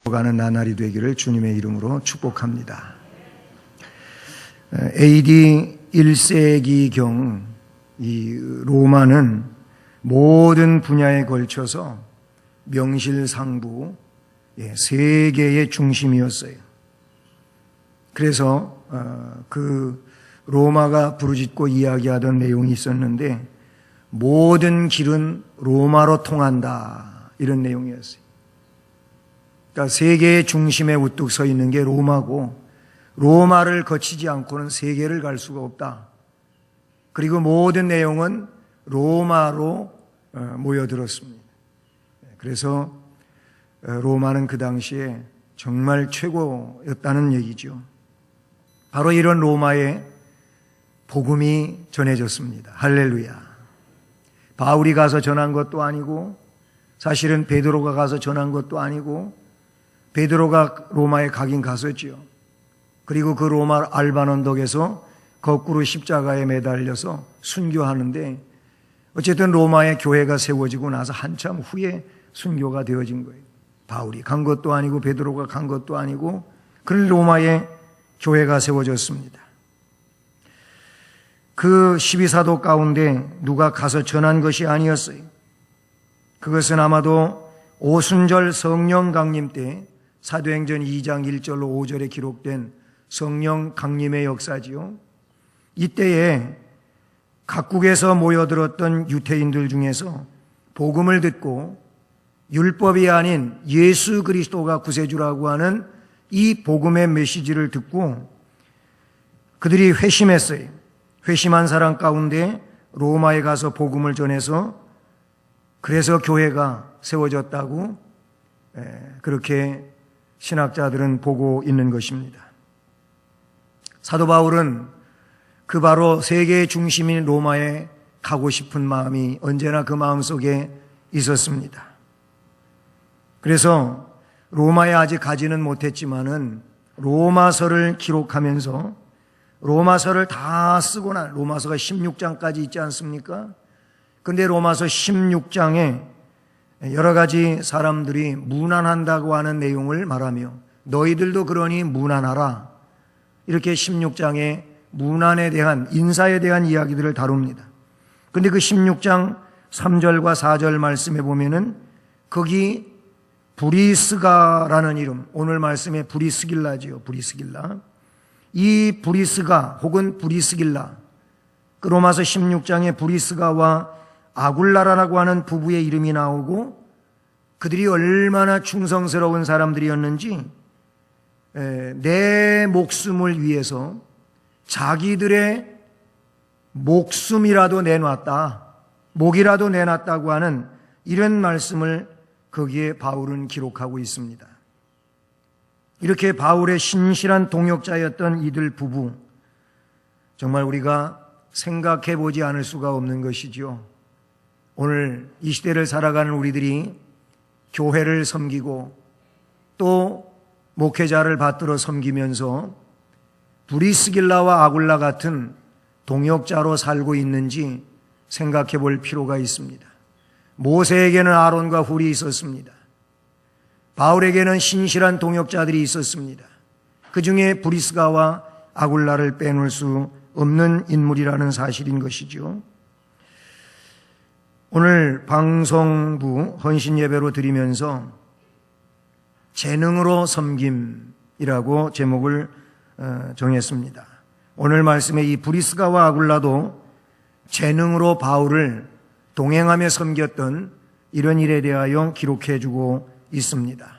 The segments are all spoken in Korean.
가는 나날이 되기를 주님의 이름으로 축복합니다. AD 1세기경 이 로마는 모든 분야에 걸쳐서 명실상부 세계의 중심이었어요. 그래서 그 로마가 부르짖고 이야기하던 내용이 있었는데 모든 길은 로마로 통한다, 이런 내용이었어요. 그러니까 세계의 중심에 우뚝 서 있는 게 로마고, 로마를 거치지 않고는 세계를 갈 수가 없다. 그리고 모든 내용은 로마로 모여들었습니다. 그래서 로마는 그 당시에 정말 최고였다는 얘기죠. 바로 이런 로마에 복음이 전해졌습니다. 할렐루야. 바울이 가서 전한 것도 아니고, 사실은 베드로가 가서 전한 것도 아니고, 베드로가 로마에 가긴 갔었지요. 그리고 그 로마 알반 언덕에서 거꾸로 십자가에 매달려서 순교하는데, 어쨌든 로마의 교회가 세워지고 나서 한참 후에 순교가 되어진 거예요. 바울이 간 것도 아니고 베드로가 간 것도 아니고, 그런 로마의 교회가 세워졌습니다. 그 12사도 가운데 누가 가서 전한 것이 아니었어요. 그것은 아마도 오순절 성령 강림 때 사도행전 2장 1절로 5절에 기록된 성령 강림의 역사지요. 이때에 각국에서 모여들었던 유태인들 중에서 복음을 듣고 율법이 아닌 예수 그리스도가 구세주라고 하는 이 복음의 메시지를 듣고 그들이 회심했어요. 회심한 사람 가운데 로마에 가서 복음을 전해서 그래서 교회가 세워졌다고 그렇게 신학자들은 보고 있는 것입니다. 사도 바울은 그 바로 세계의 중심인 로마에 가고 싶은 마음이 언제나 그 마음속에 있었습니다. 그래서 로마에 아직 가지는 못했지만은 로마서를 기록하면서 로마서를 다 쓰고 난, 로마서가 16장까지 있지 않습니까? 근데 로마서 16장에 여러 가지 사람들이 문안한다고 하는 내용을 말하며 너희들도 그러니 문안하라, 이렇게 16장에 문안에 대한, 인사에 대한 이야기들을 다룹니다. 근데 그 16장 3절과 4절 말씀에 보면은 거기 브리스가라는 이름, 오늘 말씀에 브리스길라지요. 브리스길라. 이 브리스가 혹은 브리스길라, 그 로마서 16장에 브리스가와 아굴라라고 하는 부부의 이름이 나오고 그들이 얼마나 충성스러운 사람들이었는지 내 목숨을 위해서 자기들의 목숨이라도 내놨다, 목이라도 내놨다고 하는 이런 말씀을 거기에 바울은 기록하고 있습니다. 이렇게 바울의 신실한 동역자였던 이들 부부, 정말 우리가 생각해 보지 않을 수가 없는 것이죠. 오늘 이 시대를 살아가는 우리들이 교회를 섬기고 또 목회자를 받들어 섬기면서 브리스길라와 아굴라 같은 동역자로 살고 있는지 생각해 볼 필요가 있습니다. 모세에게는 아론과 훌이 있었습니다. 바울에게는 신실한 동역자들이 있었습니다. 그 중에 브리스가와 아굴라를 빼놓을 수 없는 인물이라는 사실인 것이죠. 오늘 방송부 헌신 예배로 드리면서 재능으로 섬김이라고 제목을 정했습니다. 오늘 말씀에 이 브리스가와 아굴라도 재능으로 바울을 동행하며 섬겼던 이런 일에 대하여 기록해주고 있습니다.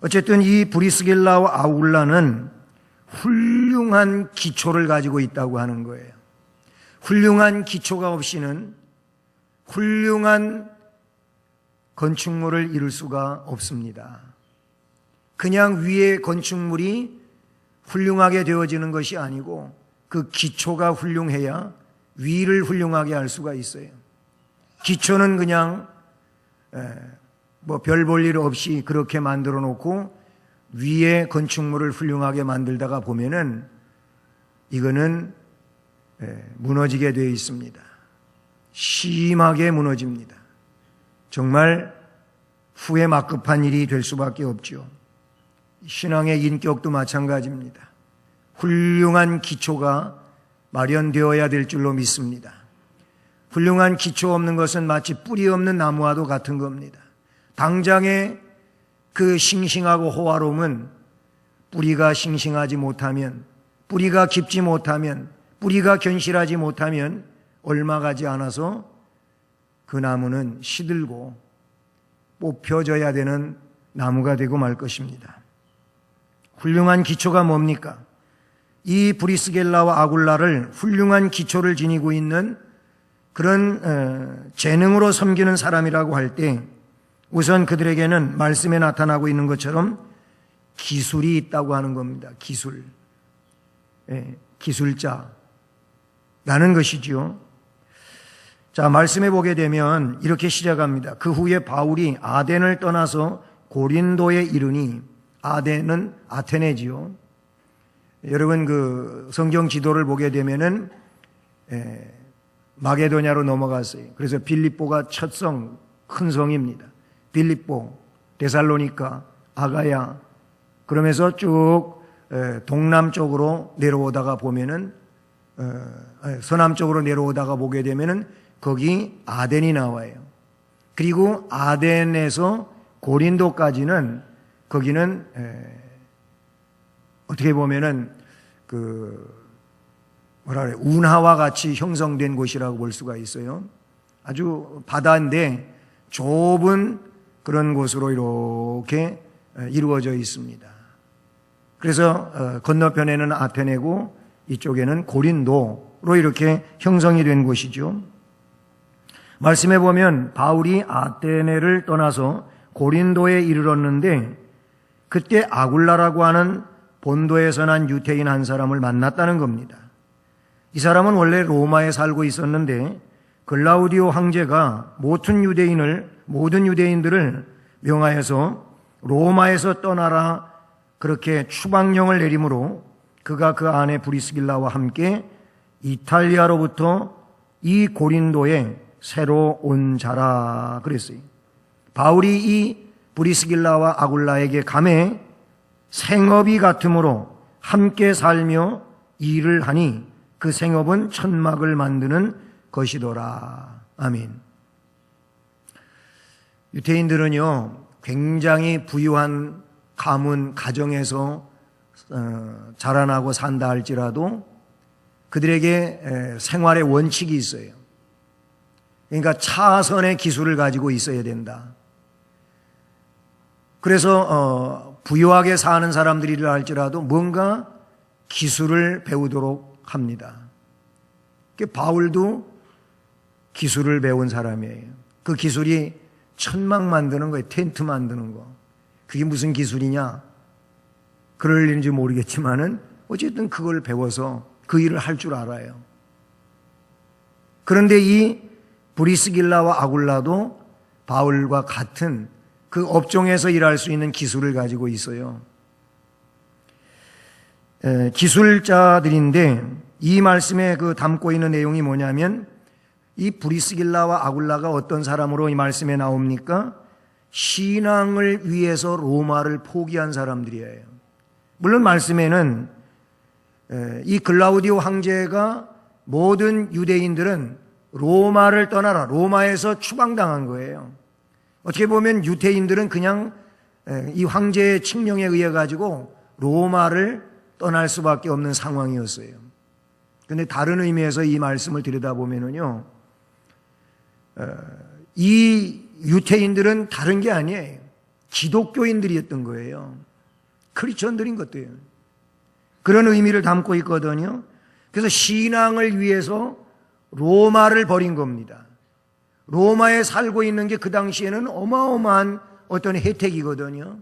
어쨌든 이 브리스길라와 아굴라는 훌륭한 기초를 가지고 있다고 하는 거예요. 훌륭한 기초가 없이는 훌륭한 건축물을 이룰 수가 없습니다. 그냥 위에 건축물이 훌륭하게 되어지는 것이 아니고 그 기초가 훌륭해야 위를 훌륭하게 할 수가 있어요. 기초는 그냥 별 볼 일 없이 그렇게 만들어 놓고 위에 건축물을 훌륭하게 만들다가 보면은 이거는 무너지게 되어 있습니다. 심하게 무너집니다. 정말 후회 막급한 일이 될 수밖에 없죠. 신앙의 인격도 마찬가지입니다. 훌륭한 기초가 마련되어야 될 줄로 믿습니다. 훌륭한 기초 없는 것은 마치 뿌리 없는 나무와도 같은 겁니다. 당장의 그 싱싱하고 호화로움은 뿌리가 싱싱하지 못하면, 뿌리가 깊지 못하면, 뿌리가 견실하지 못하면 얼마 가지 않아서 그 나무는 시들고 뽑혀져야 되는 나무가 되고 말 것입니다. 훌륭한 기초가 뭡니까? 이 브리스길라와 아굴라를 훌륭한 기초를 지니고 있는 그런 재능으로 섬기는 사람이라고 할 때 우선 그들에게는 말씀에 나타나고 있는 것처럼 기술이 있다고 하는 겁니다. 기술. 기술자라는 것이지요. 자, 말씀해 보게 되면 이렇게 시작합니다. 그 후에 바울이 아덴을 떠나서 고린도에 이르니, 아덴은 아테네지요. 여러분 그 성경 지도를 보게 되면은 마게도냐로 넘어갔어요. 그래서 빌립보가 첫 성, 큰 성입니다. 빌립보, 데살로니가, 아가야, 그러면서 쭉 동남쪽으로 내려오다가 보면은 서남쪽으로 내려오다가 보게 되면은 거기 아덴이 나와요. 그리고 아덴에서 고린도까지는 거기는 어떻게 보면은 운하와 같이 형성된 곳이라고 볼 수가 있어요. 아주 바다인데 좁은 그런 곳으로 이렇게 이루어져 있습니다. 그래서 건너편에는 아테네고 이쪽에는 고린도로 이렇게 형성이 된 곳이죠. 말씀해 보면 바울이 아테네를 떠나서 고린도에 이르렀는데 그때 아굴라라고 하는 본도에서 난 유태인 한 사람을 만났다는 겁니다. 이 사람은 원래 로마에 살고 있었는데 글라우디오 황제가 모든 유대인들을 명하여서 로마에서 떠나라 그렇게 추방령을 내림으로 그가 그 아내 브리스길라와 함께 이탈리아로부터 이 고린도에 새로 온 자라 그랬어요. 바울이 이 브리스길라와 아굴라에게 감해 생업이 같으므로 함께 살며 일을 하니 그 생업은 천막을 만드는 것이더라. 아멘. 유태인들은요 굉장히 부유한 가문 가정에서 자라나고 산다 할지라도 그들에게 생활의 원칙이 있어요. 그러니까 차선의 기술을 가지고 있어야 된다. 그래서 부유하게 사는 사람들이라 할지라도 뭔가 기술을 배우도록 합니다. 바울도 기술을 배운 사람이에요. 그 기술이 천막 만드는 거예요. 텐트 만드는 거. 그게 무슨 기술이냐? 그럴 일인지 모르겠지만은 어쨌든 그걸 배워서 그 일을 할 줄 알아요. 그런데 이 브리스길라와 아굴라도 바울과 같은 그 업종에서 일할 수 있는 기술을 가지고 있어요. 기술자들인데 이 말씀에 담고 있는 내용이 뭐냐면 이 브리스길라와 아굴라가 어떤 사람으로 이 말씀에 나옵니까? 신앙을 위해서 로마를 포기한 사람들이에요. 물론 말씀에는 이 글라우디오 황제가 모든 유대인들은 로마를 떠나라, 로마에서 추방당한 거예요. 어떻게 보면 유태인들은 그냥 이 황제의 칙령에 의해 가지고 로마를 떠날 수밖에 없는 상황이었어요. 그런데 다른 의미에서 이 말씀을 들여다보면요, 이 유태인들은 다른 게 아니에요. 기독교인들이었던 거예요. 크리스천들인 것도요. 그런 의미를 담고 있거든요. 그래서 신앙을 위해서 로마를 버린 겁니다. 로마에 살고 있는 게 그 당시에는 어마어마한 어떤 혜택이거든요.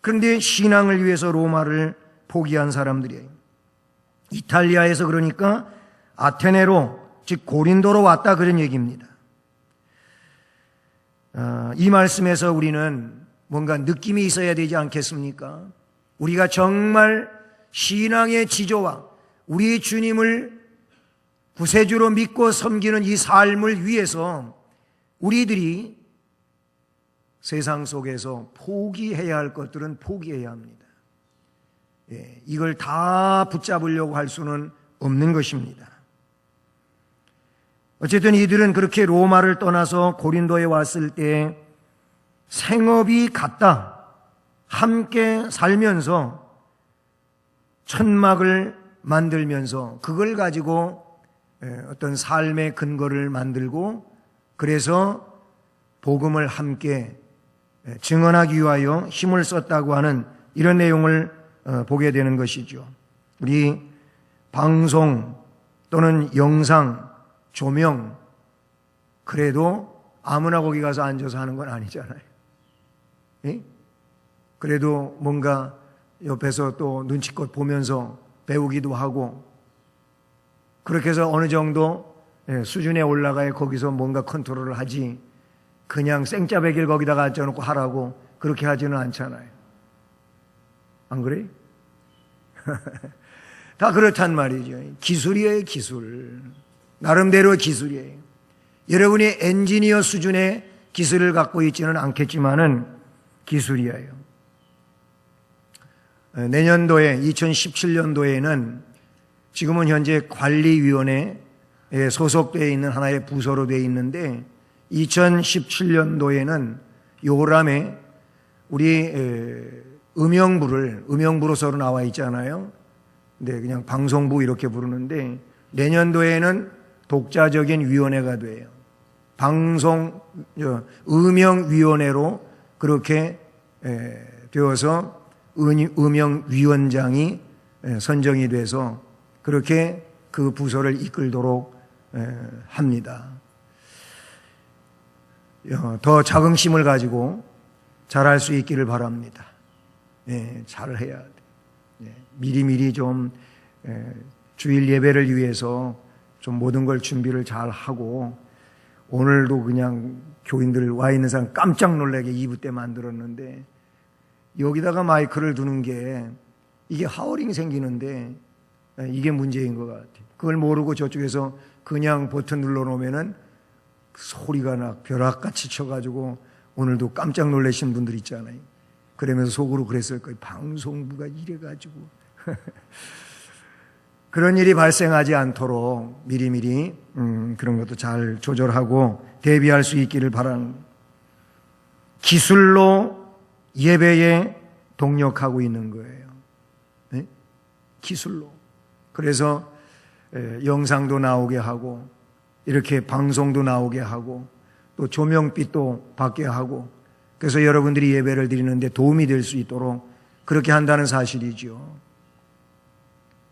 그런데 신앙을 위해서 로마를 포기한 사람들이에요. 이탈리아에서 그러니까 아테네로, 즉 고린도로 왔다 그런 얘기입니다. 이 말씀에서 우리는 뭔가 느낌이 있어야 되지 않겠습니까? 우리가 정말 신앙의 지조와 우리 주님을 구세주로 믿고 섬기는 이 삶을 위해서 우리들이 세상 속에서 포기해야 할 것들은 포기해야 합니다. 이걸 다 붙잡으려고 할 수는 없는 것입니다. 어쨌든 이들은 그렇게 로마를 떠나서 고린도에 왔을 때 생업이 같다, 함께 살면서 천막을 만들면서 그걸 가지고 어떤 삶의 근거를 만들고, 그래서 복음을 함께 증언하기 위하여 힘을 썼다고 하는 이런 내용을 보게 되는 것이죠. 우리 방송 또는 영상, 조명, 그래도 아무나 거기 가서 앉아서 하는 건 아니잖아요. 예? 그래도 뭔가 옆에서 또 눈치껏 보면서 배우기도 하고, 그렇게 해서 어느 정도 수준에 올라가야 거기서 뭔가 컨트롤을 하지, 그냥 생짜배기를 거기다가 앉혀놓고 하라고 그렇게 하지는 않잖아요. 안 그래? 다 그렇단 말이죠. 기술이에요, 기술. 나름대로 기술이에요. 여러분이 엔지니어 수준의 기술을 갖고 있지는 않겠지만은 기술이에요. 내년도에 2017년도에는 지금은 현재 관리위원회에 소속되어 있는 하나의 부서로 되어 있는데, 2017년도에는 요람에 우리 음영부로서로 나와 있잖아요. 근데 그냥 방송부 이렇게 부르는데, 내년도에는 독자적인 위원회가 돼요. 음영위원회로 그렇게 되어서 음영위원장이 선정이 돼서 그렇게 그 부서를 이끌도록 합니다. 더 자긍심을 가지고 잘할 수 있기를 바랍니다. 잘해야 돼. 미리미리 좀 주일 예배를 위해서 좀 모든 걸 준비를 잘 하고, 오늘도 그냥 교인들 와 있는 사람 깜짝 놀라게 2부 때 만들었는데, 여기다가 마이크를 두는 게 이게 하워링 생기는데 이게 문제인 것 같아요. 그걸 모르고 저쪽에서 그냥 버튼 눌러놓으면은 소리가 막 벼락같이 쳐가지고 오늘도 깜짝 놀라신 분들 있잖아요. 그러면서 속으로 그랬을 거예요. 방송부가 이래가지고. 그런 일이 발생하지 않도록 미리미리 그런 것도 잘 조절하고 대비할 수 있기를 바라는, 기술로 예배에 동력하고 있는 거예요. 네? 기술로. 그래서 영상도 나오게 하고, 이렇게 방송도 나오게 하고, 또 조명빛도 받게 하고, 그래서 여러분들이 예배를 드리는데 도움이 될 수 있도록 그렇게 한다는 사실이죠.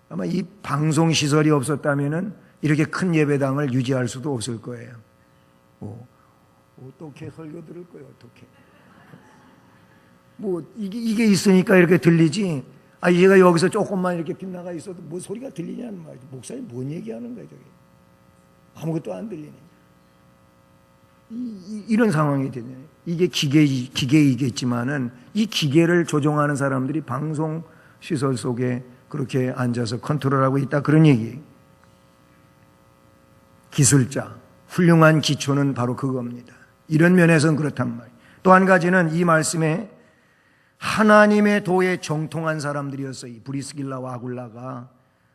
아마 이 방송 시설이 없었다면은 이렇게 큰 예배당을 유지할 수도 없을 거예요. 어떻게 설교들을 거예요, 어떻게. 이게 있으니까 이렇게 들리지. 얘가 여기서 조금만 이렇게 빗나가 있어도 뭐 소리가 들리냐는 말이죠. 목사님 뭔 얘기하는 거예요, 저게. 아무것도 안 들리네. 이런 상황이 되네요. 이게 기계이겠지만은 이 기계를 조종하는 사람들이 방송 시설 속에 그렇게 앉아서 컨트롤하고 있다, 그런 얘기예요. 기술자, 훌륭한 기초는 바로 그겁니다. 이런 면에서는 그렇단 말이에요. 또 한 가지는 이 말씀에 하나님의 도에 정통한 사람들이었어요. 브리스길라와 아굴라가.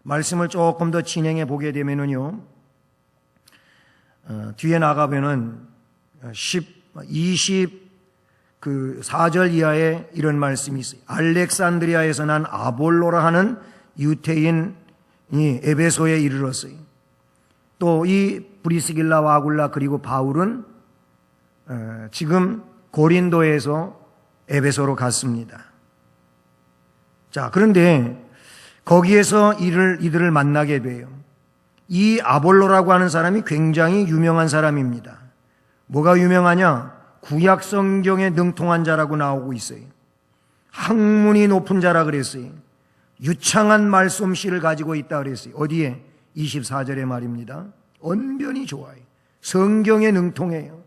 말씀을 조금 더 진행해 보게 되면은요, 뒤에 나가면은 24절 이하에 이런 말씀이 있어요. 알렉산드리아에서 난 아볼로라 하는 유태인이 에베소에 이르렀어요. 또 이 브리스길라와 아굴라 그리고 바울은 지금 고린도에서 에베소로 갔습니다. 자, 그런데 거기에서 이들을 만나게 돼요. 이 아볼로라고 하는 사람이 굉장히 유명한 사람입니다. 뭐가 유명하냐? 구약 성경에 능통한 자라고 나오고 있어요. 학문이 높은 자라 그랬어요. 유창한 말솜씨를 가지고 있다 그랬어요. 어디에? 24절의 말입니다. 언변이 좋아요. 성경에 능통해요.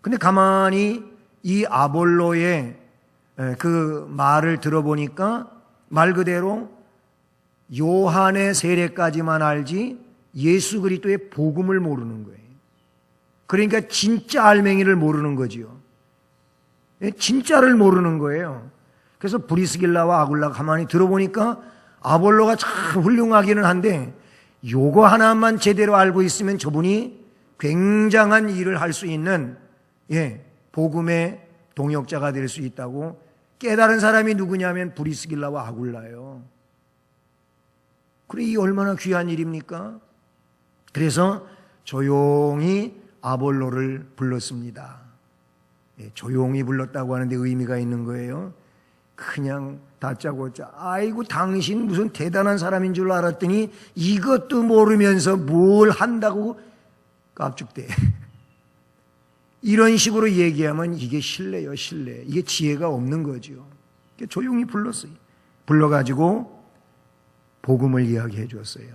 근데 가만히 이 아볼로의 그 말을 들어보니까 말 그대로 요한의 세례까지만 알지 예수 그리스도의 복음을 모르는 거예요. 그러니까 진짜 알맹이를 모르는 거지요. 진짜를 모르는 거예요. 그래서 브리스길라와 아굴라 가만히 들어보니까 아볼로가 참 훌륭하기는 한데 요거 하나만 제대로 알고 있으면 저분이 굉장한 일을 할 수 있는 복음의 동역자가 될 수 있다고 깨달은 사람이 누구냐면 브리스길라와 아굴라예요. 그래, 이 얼마나 귀한 일입니까? 그래서 조용히 아볼로를 불렀습니다. 조용히 불렀다고 하는데 의미가 있는 거예요. 그냥 다짜고짜 아이고 당신 무슨 대단한 사람인 줄 알았더니 이것도 모르면서 뭘 한다고 깝죽대. 이런 식으로 얘기하면 이게 신뢰요, 신뢰. 이게 지혜가 없는 거죠. 조용히 불렀어요. 불러가지고 복음을 이야기해 주었어요.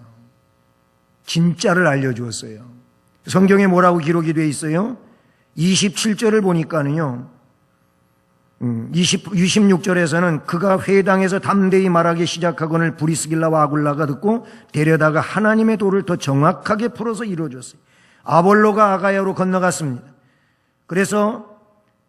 진짜를 알려주었어요. 성경에 뭐라고 기록이 되어 있어요? 27절을 보니까는요, 26절에서는 그가 회당에서 담대히 말하기 시작하거늘 브리스길라와 아굴라가 듣고 데려다가 하나님의 도를 더 정확하게 풀어서 이루어줬어요. 아볼로가 아가야로 건너갔습니다. 그래서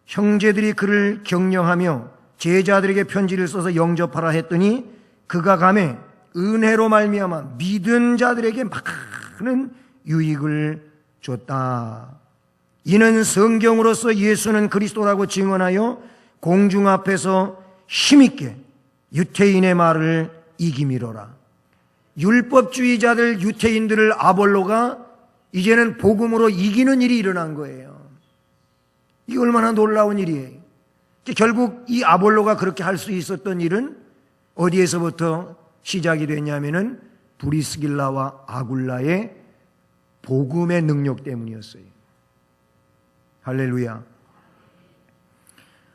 형제들이 그를 격려하며 제자들에게 편지를 써서 영접하라 했더니 그가 가매 은혜로 말미암아 믿은 자들에게 많은 유익을 줬다. 이는 성경으로서 예수는 그리스도라고 증언하여 공중 앞에서 힘있게 유태인의 말을 이기미로라. 율법주의자들 유태인들을 아볼로가 이제는 복음으로 이기는 일이 일어난 거예요. 이게 얼마나 놀라운 일이에요. 결국 이 아볼로가 그렇게 할 수 있었던 일은 어디에서부터 시작이 됐냐면은 브리스길라와 아굴라의 복음의 능력 때문이었어요. 할렐루야.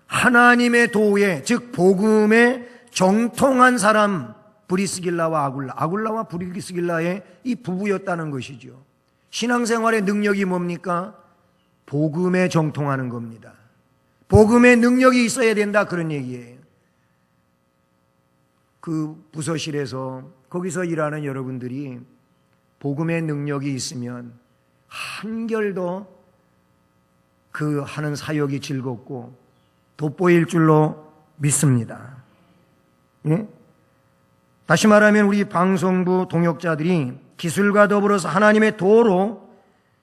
하나님의 도에, 즉 복음에 정통한 사람 브리스길라와 아굴라와 브리스길라의 이 부부였다는 것이죠. 신앙생활의 능력이 뭡니까? 복음에 정통하는 겁니다. 복음의 능력이 있어야 된다, 그런 얘기예요. 그 부서실에서 거기서 일하는 여러분들이 복음의 능력이 있으면 한결더 그 하는 사역이 즐겁고 돋보일 줄로 믿습니다. 예? 다시 말하면 우리 방송부 동역자들이 기술과 더불어서 하나님의 도로,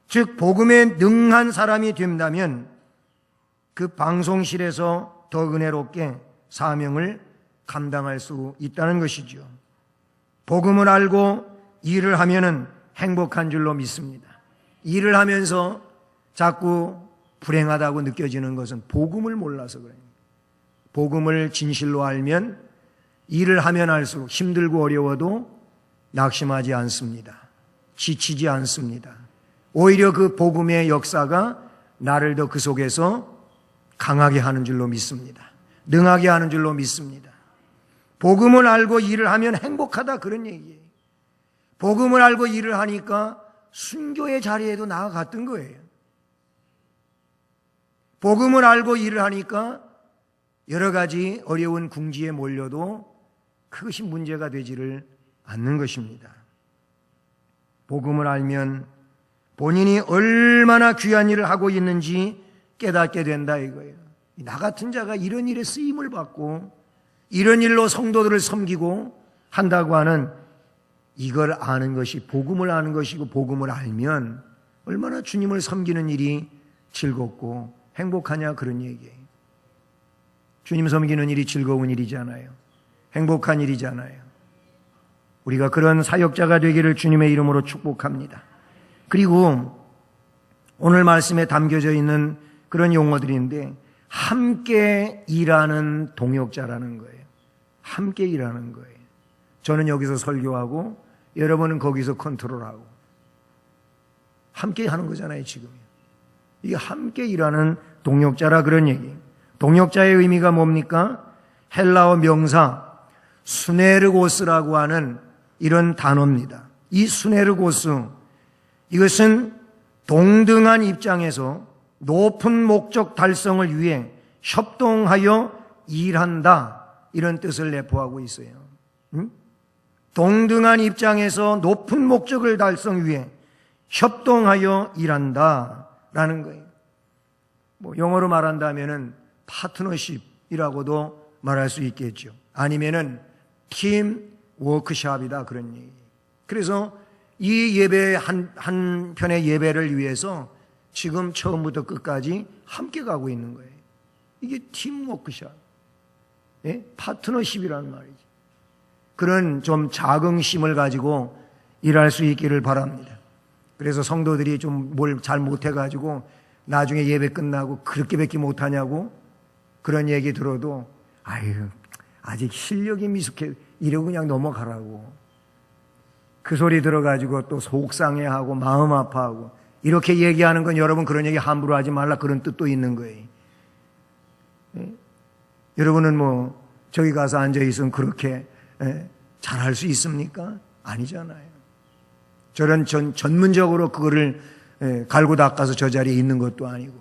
즉 복음에 능한 사람이 된다면 그 방송실에서 더 은혜롭게 사명을 감당할 수 있다는 것이죠. 복음을 알고 일을 하면은 행복한 줄로 믿습니다. 일을 하면서 자꾸 불행하다고 느껴지는 것은 복음을 몰라서 그래요. 복음을 진실로 알면 일을 하면 할수록 힘들고 어려워도 낙심하지 않습니다. 지치지 않습니다. 오히려 그 복음의 역사가 나를 더 그 속에서 강하게 하는 줄로 믿습니다. 능하게 하는 줄로 믿습니다. 복음을 알고 일을 하면 행복하다, 그런 얘기예요. 복음을 알고 일을 하니까 순교의 자리에도 나아갔던 거예요. 복음을 알고 일을 하니까 여러 가지 어려운 궁지에 몰려도 그것이 문제가 되지를 않는 것입니다. 복음을 알면 본인이 얼마나 귀한 일을 하고 있는지 깨닫게 된다, 이거예요. 나 같은 자가 이런 일에 쓰임을 받고 이런 일로 성도들을 섬기고 한다고 하는 이걸 아는 것이 복음을 아는 것이고, 복음을 알면 얼마나 주님을 섬기는 일이 즐겁고 행복하냐, 그런 얘기예요. 주님 섬기는 일이 즐거운 일이잖아요. 행복한 일이잖아요. 우리가 그런 사역자가 되기를 주님의 이름으로 축복합니다. 그리고 오늘 말씀에 담겨져 있는 그런 용어들인데 함께 일하는 동역자라는 거예요. 함께 일하는 거예요. 저는 여기서 설교하고 여러분은 거기서 컨트롤하고 함께 하는 거잖아요, 지금. 이게 함께 일하는 동역자라, 그런 얘기예요. 동역자의 의미가 뭡니까? 헬라어 명사 수네르고스라고 하는 이런 단어입니다. 이 수네르고스, 이것은 동등한 입장에서 높은 목적 달성을 위해 협동하여 일한다, 이런 뜻을 내포하고 있어요. 동등한 입장에서 높은 목적을 달성 위해 협동하여 일한다 라는 거예요. 영어로 말한다면은 파트너십이라고도 말할 수 있겠죠. 아니면은 팀 워크샵이다, 그런 얘기. 그래서 이 예배 한 편의 예배를 위해서 지금 처음부터 끝까지 함께 가고 있는 거예요. 이게 팀 워크샵, 예? 파트너십이라는 말이죠. 그런 좀 자긍심을 가지고 일할 수 있기를 바랍니다. 그래서 성도들이 좀 뭘 잘 못해가지고 나중에 예배 끝나고 그렇게밖에 못하냐고 그런 얘기 들어도 아유, 아직 실력이 미숙해, 이러고 그냥 넘어가라고. 그 소리 들어가지고 또 속상해하고 마음 아파하고 이렇게 얘기하는 건 여러분 그런 얘기 함부로 하지 말라, 그런 뜻도 있는 거예요. 예? 여러분은 뭐 저기 가서 앉아있으면 그렇게 잘할 수 있습니까? 아니잖아요. 저런 전문적으로 그거를 갈고 닦아서 저 자리에 있는 것도 아니고.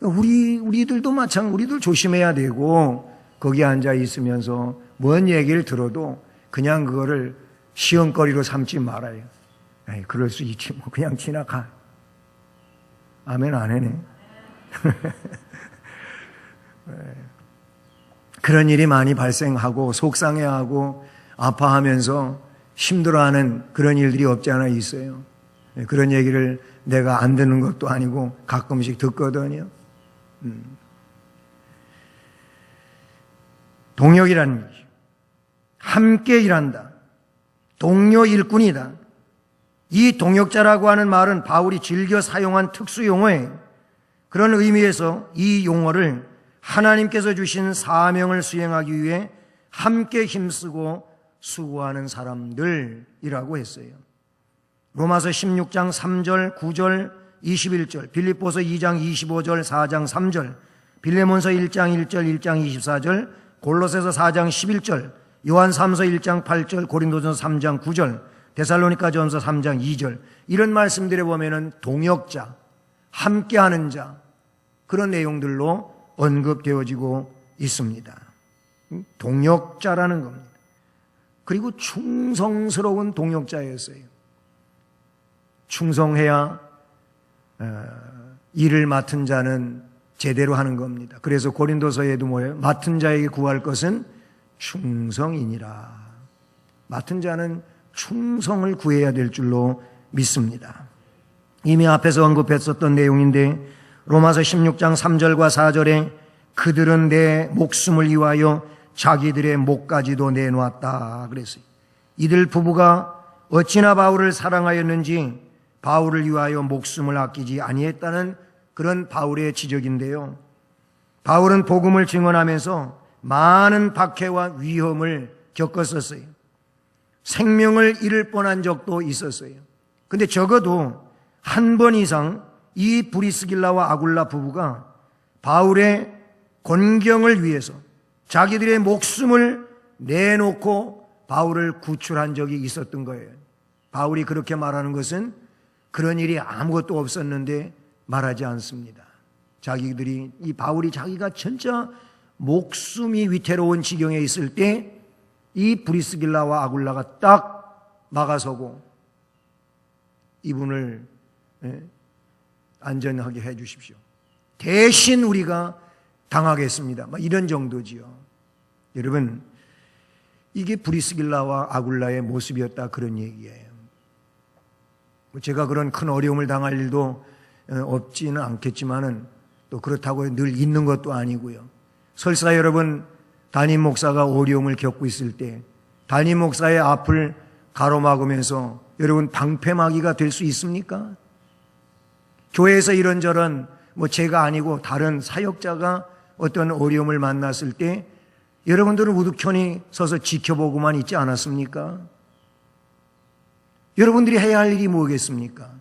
우리들도 우리들 조심해야 되고, 거기 앉아 있으면서 뭔 얘기를 들어도 그냥 그거를 시험거리로 삼지 말아요. 에이, 그럴 수 있지, 뭐 그냥 지나가. 아멘 안 해네. 그런 일이 많이 발생하고 속상해하고 아파하면서 힘들어하는 그런 일들이 없지 않아 있어요. 그런 얘기를 내가 안 듣는 것도 아니고 가끔씩 듣거든요. 동역이라는 것이죠. 함께 일한다. 동료 일꾼이다. 이 동역자라고 하는 말은 바울이 즐겨 사용한 특수 용어예요. 그런 의미에서 이 용어를 하나님께서 주신 사명을 수행하기 위해 함께 힘쓰고 수고하는 사람들이라고 했어요. 로마서 16장 3절, 9절, 21절, 빌립보서 2장 25절, 4장 3절, 빌레몬서 1장 1절, 1장 24절, 골로새서 4장 11절, 요한 3서 1장 8절, 고린도전서 3장 9절, 데살로니가전서 3장 2절, 이런 말씀들에 보면은 동역자, 함께하는 자, 그런 내용들로 언급되어지고 있습니다. 동역자라는 겁니다. 그리고 충성스러운 동역자였어요. 충성해야 일을 맡은 자는 제대로 하는 겁니다. 그래서 고린도서에도 뭐예요? 맡은 자에게 구할 것은 충성이니라. 맡은 자는 충성을 구해야 될 줄로 믿습니다. 이미 앞에서 언급했었던 내용인데 로마서 16장 3절과 4절에 그들은 내 목숨을 위하여 자기들의 목까지도 내놓았다 그랬어요. 이들 부부가 어찌나 바울을 사랑하였는지 바울을 위하여 목숨을 아끼지 아니했다는 그런 바울의 지적인데요. 바울은 복음을 증언하면서 많은 박해와 위험을 겪었었어요. 생명을 잃을 뻔한 적도 있었어요. 근데 적어도 한 번 이상 이 브리스길라와 아굴라 부부가 바울의 곤경을 위해서 자기들의 목숨을 내놓고 바울을 구출한 적이 있었던 거예요. 바울이 그렇게 말하는 것은 그런 일이 아무것도 없었는데 말하지 않습니다. 자기들이, 이 바울이 자기가 진짜 목숨이 위태로운 지경에 있을 때 이 브리스길라와 아굴라가 딱 막아서고 이분을 안전하게 해 주십시오. 대신 우리가 당하겠습니다. 이런 정도지요. 여러분, 이게 브리스길라와 아굴라의 모습이었다, 그런 얘기예요. 제가 그런 큰 어려움을 당할 일도 없지는 않겠지만은 또 그렇다고 늘 있는 것도 아니고요. 설사 여러분 담임 목사가 어려움을 겪고 있을 때 담임 목사의 앞을 가로막으면서 여러분 방패막이가 될 수 있습니까? 교회에서 이런저런 제가 아니고 다른 사역자가 어떤 어려움을 만났을 때 여러분들은 우두커니 서서 지켜보고만 있지 않았습니까? 여러분들이 해야 할 일이 뭐겠습니까?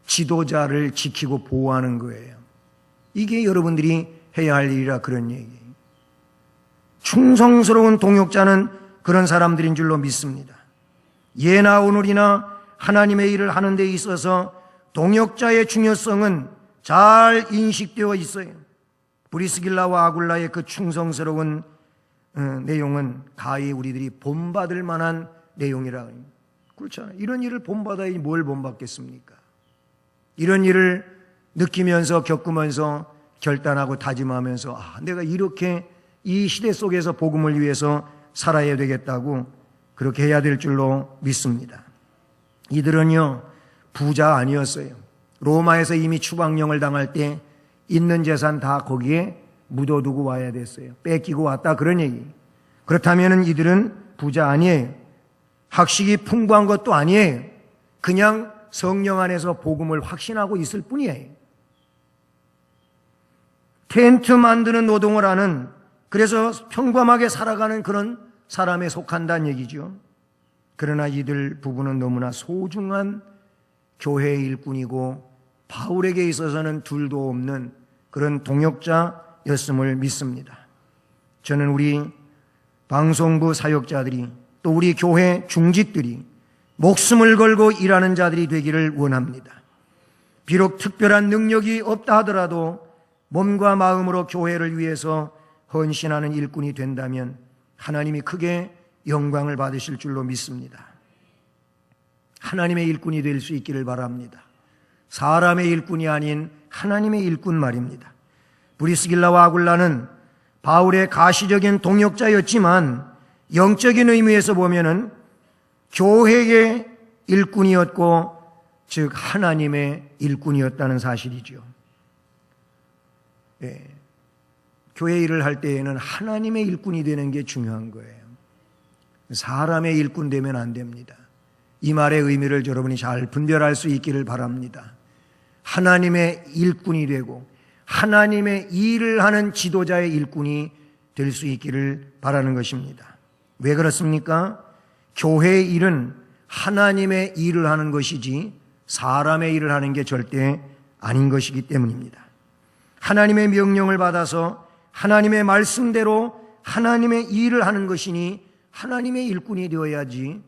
지도자를 지키고 보호하는 거예요. 이게 여러분들이 해야 할 일이라 그런 얘기예요. 충성스러운 동역자는 그런 사람들인 줄로 믿습니다. 예나 오늘이나 하나님의 일을 하는 데 있어서 동역자의 중요성은 잘 인식되어 있어요. 브리스길라와 아굴라의 그 충성스러운 내용은 가히 우리들이 본받을 만한 내용이라. 그렇잖아요. 이런 일을 본받아야지 뭘 본받겠습니까? 이런 일을 느끼면서 겪으면서 결단하고 다짐하면서 내가 이렇게 이 시대 속에서 복음을 위해서 살아야 되겠다고 그렇게 해야 될 줄로 믿습니다. 이들은요, 부자 아니었어요. 로마에서 이미 추방령을 당할 때 있는 재산 다 거기에 묻어두고 와야 됐어요. 뺏기고 왔다 그런 얘기. 그렇다면 이들은 부자 아니에요. 학식이 풍부한 것도 아니에요. 그냥 성령 안에서 복음을 확신하고 있을 뿐이에요. 텐트 만드는 노동을 하는, 그래서 평범하게 살아가는 그런 사람에 속한다는 얘기죠. 그러나 이들 부부는 너무나 소중한 교회의 일꾼이고 바울에게 있어서는 둘도 없는 그런 동역자였음을 믿습니다. 저는 우리 방송부 사역자들이 또 우리 교회 중직들이 목숨을 걸고 일하는 자들이 되기를 원합니다. 비록 특별한 능력이 없다 하더라도 몸과 마음으로 교회를 위해서 헌신하는 일꾼이 된다면 하나님이 크게 영광을 받으실 줄로 믿습니다. 하나님의 일꾼이 될 수 있기를 바랍니다. 사람의 일꾼이 아닌 하나님의 일꾼 말입니다. 브리스길라와 아굴라는 바울의 가시적인 동역자였지만 영적인 의미에서 보면은 교회의 일꾼이었고, 즉 하나님의 일꾼이었다는 사실이죠. 교회 일을 할 때에는 하나님의 일꾼이 되는 게 중요한 거예요. 사람의 일꾼 되면 안 됩니다. 이 말의 의미를 여러분이 잘 분별할 수 있기를 바랍니다. 하나님의 일꾼이 되고 하나님의 일을 하는 지도자의 일꾼이 될 수 있기를 바라는 것입니다. 왜 그렇습니까? 교회의 일은 하나님의 일을 하는 것이지 사람의 일을 하는 게 절대 아닌 것이기 때문입니다. 하나님의 명령을 받아서 하나님의 말씀대로 하나님의 일을 하는 것이니 하나님의 일꾼이 되어야지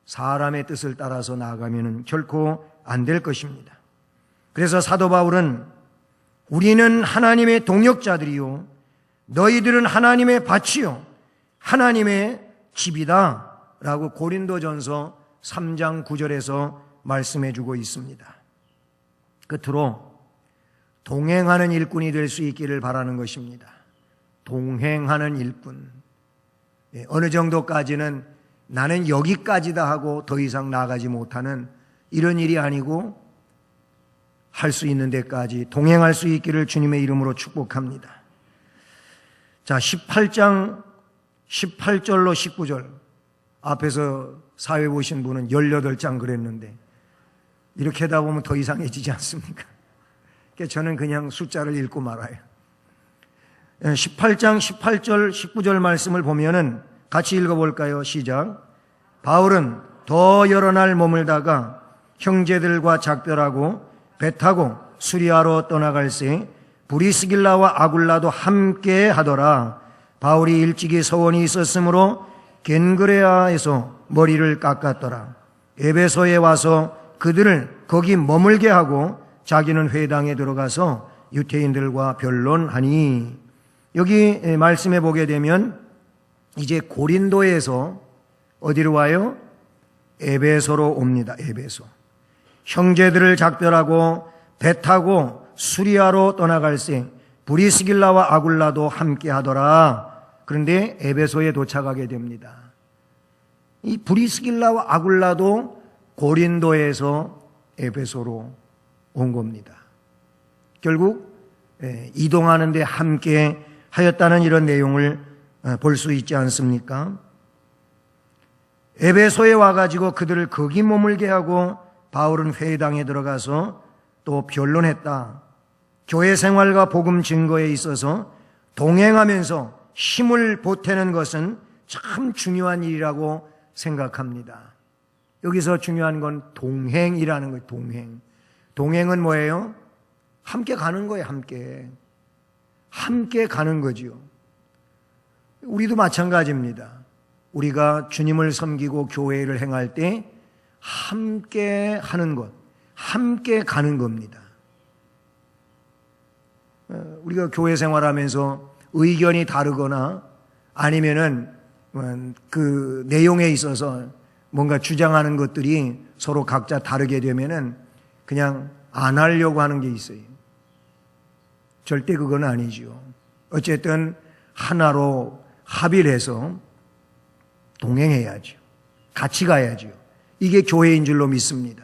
사람의 뜻을 따라서 나아가면 결코 안 될 것입니다. 그래서 사도 바울은 우리는 하나님의 동역자들이요 너희들은 하나님의 밭이요 하나님의 집이다 라고 고린도전서 3장 9절에서 말씀해 주고 있습니다. 끝으로 동행하는 일꾼이 될 수 있기를 바라는 것입니다. 동행하는 일꾼. 어느 정도까지는 나는 여기까지다 하고 더 이상 나가지 못하는 이런 일이 아니고 할 수 있는 데까지 동행할 수 있기를 주님의 이름으로 축복합니다. 자, 18장 18절로 19절 앞에서 사회 보신 분은 18장 그랬는데 이렇게 하다 보면 더 이상해지지 않습니까? 저는 그냥 숫자를 읽고 말아요. 18장 18절 19절 말씀을 보면은 같이 읽어볼까요? 시작. 바울은 더 여러 날 머물다가 형제들과 작별하고 배 타고 수리아로 떠나갈새 브리스길라와 아굴라도 함께 하더라. 바울이 일찍이 서원이 있었으므로 겐그레아에서 머리를 깎았더라. 에베소에 와서 그들을 거기 머물게 하고 자기는 회당에 들어가서 유태인들과 변론하니. 여기 말씀해 보게 되면 이제 고린도에서 어디로 와요? 에베소로 옵니다. 에베소. 형제들을 작별하고 배 타고 수리아로 떠나갈새 브리스길라와 아굴라도 함께 하더라. 그런데 에베소에 도착하게 됩니다. 이 브리스길라와 아굴라도 고린도에서 에베소로 온 겁니다. 결국 이동하는데 함께 하였다는 이런 내용을 볼 수 있지 않습니까? 에베소에 와가지고 그들을 거기 머물게 하고 바울은 회당에 들어가서 또 변론했다. 교회 생활과 복음 증거에 있어서 동행하면서 힘을 보태는 것은 참 중요한 일이라고 생각합니다. 여기서 중요한 건 동행이라는 거예요. 동행. 동행은 뭐예요? 함께 가는 거예요. 함께 가는 거지요. 우리도 마찬가지입니다. 우리가 주님을 섬기고 교회를 행할 때 함께 하는 것, 함께 가는 겁니다. 우리가 교회 생활하면서 의견이 다르거나 아니면은 그 내용에 있어서 뭔가 주장하는 것들이 서로 각자 다르게 되면은 그냥 안 하려고 하는 게 있어요. 절대 그건 아니지요. 어쨌든 하나로 합의를 해서 동행해야죠. 같이 가야죠. 이게 교회인 줄로 믿습니다.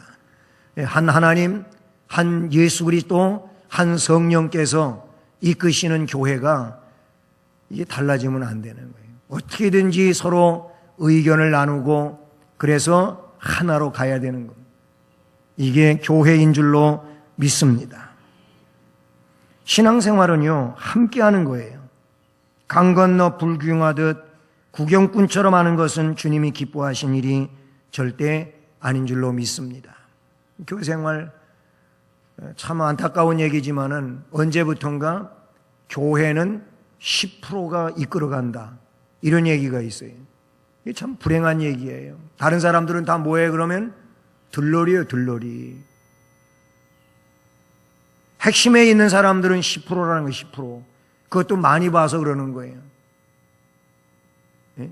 한 하나님, 한 예수 그리스도, 한 성령께서 이끄시는 교회가 이게 달라지면 안 되는 거예요. 어떻게든지 서로 의견을 나누고 그래서 하나로 가야 되는 겁니다. 이게 교회인 줄로 믿습니다. 신앙생활은요, 함께 하는 거예요. 강 건너 불구경하듯 구경꾼처럼 하는 것은 주님이 기뻐하신 일이 절대 아닌 줄로 믿습니다. 교회생활 참 안타까운 얘기지만은 언제부턴가 교회는 10%가 이끌어간다. 이런 얘기가 있어요. 이게 참 불행한 얘기예요. 다른 사람들은 다 뭐해 그러면 들러리예요, 들러리. 핵심에 있는 사람들은 10%라는 거예요, 10%. 그것도 많이 봐서 그러는 거예요. 예?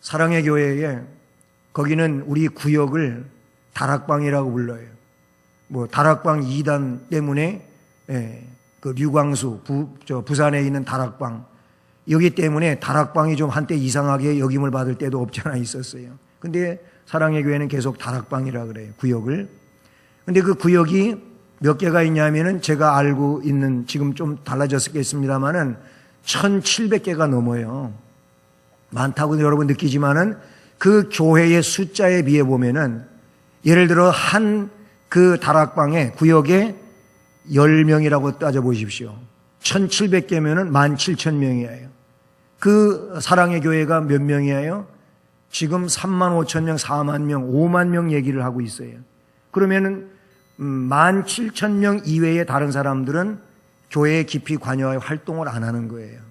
사랑의 교회에 거기는 우리 구역을 다락방이라고 불러요. 뭐 다락방 2단 때문에 그 류광수 부산에 있는 다락방 여기 때문에 다락방이 좀 한때 이상하게 역임을 받을 때도 없지 않아 있었어요. 근데 사랑의 교회는 계속 다락방이라 그래요. 구역을. 근데 그 구역이 몇 개가 있냐면은 제가 알고 있는 지금 좀 달라졌겠습니다만은 1,700개가 넘어요. 많다고 여러분 느끼지만은 그 교회의 숫자에 비해 보면은 예를 들어 한 그 다락방에 구역에 10명이라고 따져보십시오. 1,700개면은 17,000명이에요. 그 사랑의 교회가 몇 명이에요? 지금 35,000명, 4만 명, 5만 명 얘기를 하고 있어요. 그러면은 17,000명 이외의 다른 사람들은 교회에 깊이 관여하여 활동을 안 하는 거예요.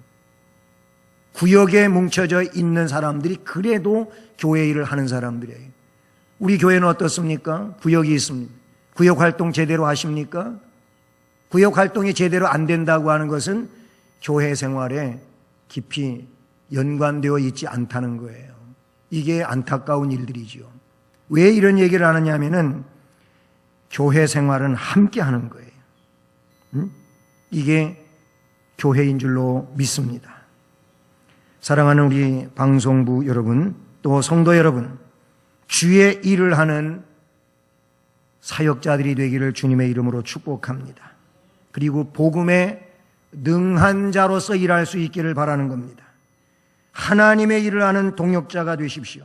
구역에 뭉쳐져 있는 사람들이 그래도 교회 일을 하는 사람들이에요. 우리 교회는 어떻습니까? 구역이 있습니다. 구역 활동 제대로 하십니까? 구역 활동이 제대로 안 된다고 하는 것은 교회 생활에 깊이 연관되어 있지 않다는 거예요. 이게 안타까운 일들이죠. 왜 이런 얘기를 하느냐면은 교회 생활은 함께 하는 거예요. 이게 교회인 줄로 믿습니다. 사랑하는 우리 방송부 여러분, 또 성도 여러분, 주의 일을 하는 사역자들이 되기를 주님의 이름으로 축복합니다. 그리고 복음에 능한 자로서 일할 수 있기를 바라는 겁니다. 하나님의 일을 하는 동역자가 되십시오.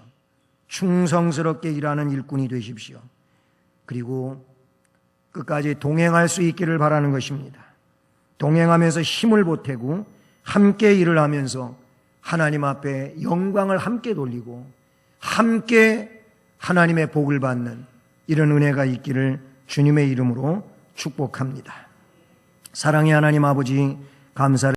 충성스럽게 일하는 일꾼이 되십시오. 그리고 끝까지 동행할 수 있기를 바라는 것입니다. 동행하면서 힘을 보태고 함께 일을 하면서 하나님 앞에 영광을 함께 돌리고 함께 하나님의 복을 받는 이런 은혜가 있기를 주님의 이름으로 축복합니다. 사랑의 하나님 아버지 감사를